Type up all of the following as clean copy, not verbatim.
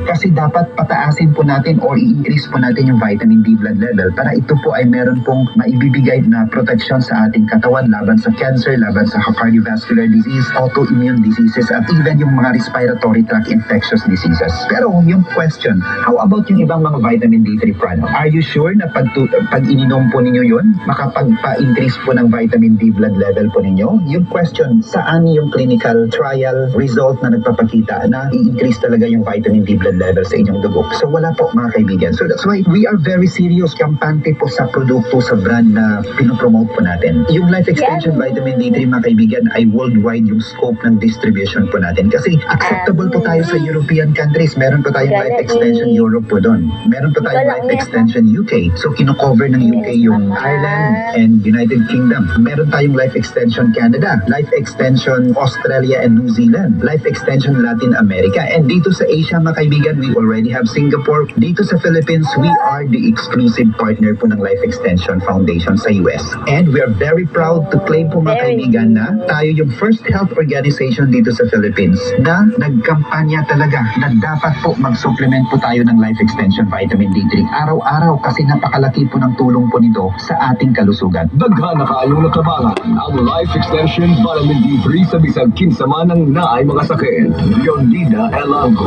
Kasi dapat pataasin po natin or i-increase po natin yung vitamin D blood level para ito po ay meron pong maibibigay na protection sa ating katawan laban sa cancer, laban sa cardiovascular disease, autoimmune diseases, at even yung mga respiratory tract infectious diseases. Pero yung question, how about yung ibang mga vitamin D3 product? Are you sure na pag ininom po ninyo yun, makapagpa-increase po ng vitamin D blood level po ninyo? Yung question, saan yung clinical trial result na nagpapakita na i-increase talaga yung vitamin D blood level sa inyong dugo? So wala po mga kaibigan. So that's why we are very serious, kampante po sa produkto, sa brand na pinopromote po natin. Yung Life Extension Vitamin D3 mga kaibigan ay worldwide yung scope ng distribution po natin. Kasi acceptable po tayo sa European countries. Meron po tayong Life Extension Europe po doon. Meron po tayong Life Extension UK. So kino-cover ng UK yung Ireland and United Kingdom. Meron tayong Life Extension Canada, Life Extension Australia and New Zealand, Life Extension Latin America. And dito sa Asia mga kaibigan, we already have Singapore. Dito sa Philippines, we are the exclusive partner po ng Life Extension Foundation sa US. And we are very proud to claim po mga kaibigan na tayo yung first health organization dito sa Philippines na nagkampanya talaga na dapat po mag-supplement po tayo ng Life Extension Vitamin D3 araw-araw kasi napakalaki po ng tulong po nito sa ating kalusugan. Daghan na kaayong natabangan ang Life Extension Vitamin D3 sa bisag kinsaman ng naay mga sakit. Leonida Elanco.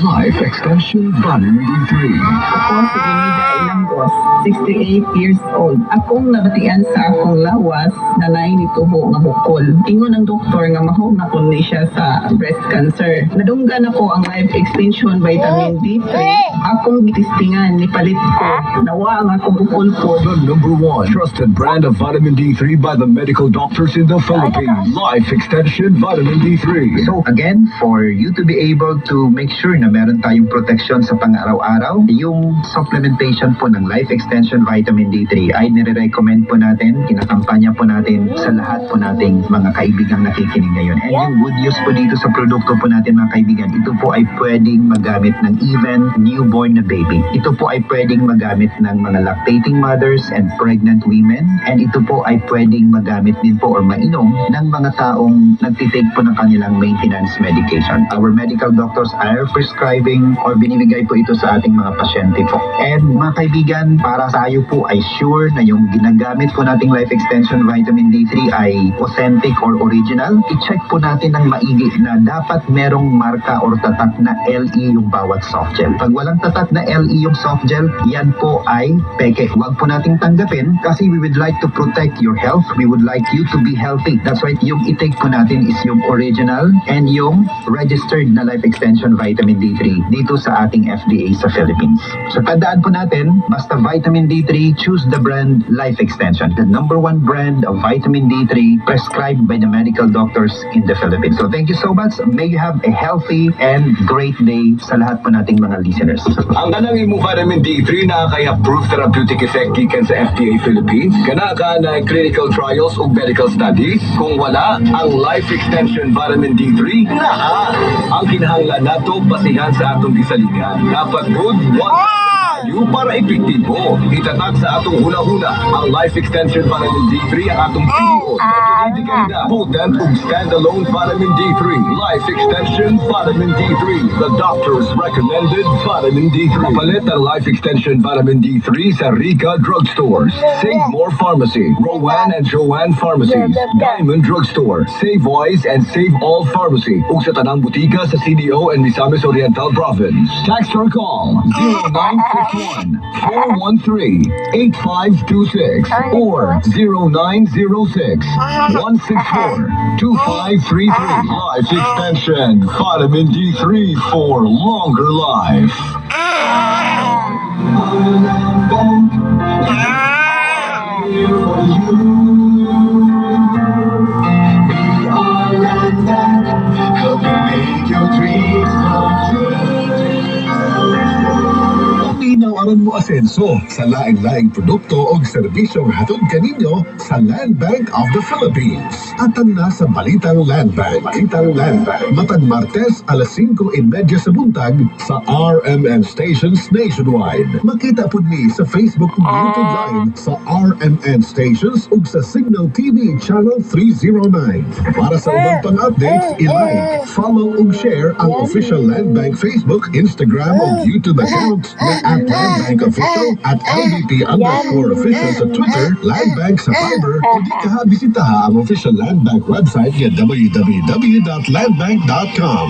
Life Extension Vitamin D3. Ako si Leonida Elangos, 68 years old. Akong nabatian sa akong lawas na nainitubo nga bukol. Ingon ang doktor nga mahog na kun ni siya sa breast cancer. Nadunggan ako ang Life Extension Vitamin D3. Akong gitistingan ni palit ko. Nawa ang akong bukol po. The #1 trusted brand of vitamin D3 by the medical doctors in the Philippines. Life Extension Vitamin D3. So again, for you to be able to make sure na meron tayong protection sa pang-araw-araw, yung supplementation po ng Life Extension Vitamin D3 ay nire-recommend po natin, kinakampanya po natin sa lahat po nating mga kaibigang nakikinig ngayon. And yung good news po dito sa produkto po natin mga kaibigan, ito po ay pwedeng magamit ng even newborn na baby. Ito po ay pwedeng magamit ng mga lactating mothers and pregnant women. And ito po ay pwedeng magamit din po or mainom ng mga taong nagtitake po ng kanilang maintenance medication. Our medical doctors are prescribing or binibigay po ito sa ating mga pasyente po. And mga kaibigan, para tayo po ay sure na yung ginagamit po nating Life Extension Vitamin D3 ay authentic or original, i-check po natin ng maigi na dapat merong marka or tatak na LE yung bawat soft gel. Pag walang tatak na LE yung soft gel, yan po ay peke. Huwag po nating tanggapin kasi we would like to protect your health. We would like you to be healthy. That's why yung i-take po natin is yung original and yung registered na Life Extension Vitamin D3 dito sa ating FDA sa Philippines. So tandaan po natin, basta Vitamin D3, choose the brand Life Extension, the #1 brand of Vitamin D3 prescribed by the medical doctors in the Philippines. So thank you so much. May you have a healthy and great day sa lahat po nating mga listeners. Ang kanang imo vitamin D3 na kay approved therapeutic effect gikan sa FDA Philippines. Kana ka na clinical trials o medical studies. Kung wala, ang Life Extension Vitamin D3 naa. Ang kinahanglan nato basihan sa atong gisaligan. Dapat good value para epektibo. Itatag sa atong huna-huna ang Life Extension Vitamin D3 ang atong PO. Potent ug standalone Vitamin D3. Life Extension Vitamin D3. The doctor's recommended Vitamin D3. Papalit ang Life Extension Vitamin D3 sa Rica Drugstores, Save More Pharmacy, Rowan and Joanne Pharmacies, Diamond Drugstore, Save Wise and Save All Pharmacy, ug sa tanang butika sa CDO and Misamis Oriental Province. Text or call 0951-413-8526 or 0906-164-2533. Life Extension Vitamin D3 for longer life. aron mo asenso sa laing-laing produkto o serbisyong hatod kaninyo sa Land Bank of the Philippines. Atang na sa Balitang Land Bank. Matag Martes, alas 5:30 sa buntag sa RMN Stations Nationwide. Makita po ni sa Facebook ug YouTube Live sa RMN Stations ug sa Signal TV Channel 309. Para sa ubang pang-updates, i-like, follow ug share ang official Land Bank Facebook, Instagram ug YouTube accounts na @LandBankOfficial, @LBP_official sa Twitter, Land Bank sa Viber, o di ka bisitaha ang official Land Bank website via www.landbank.com.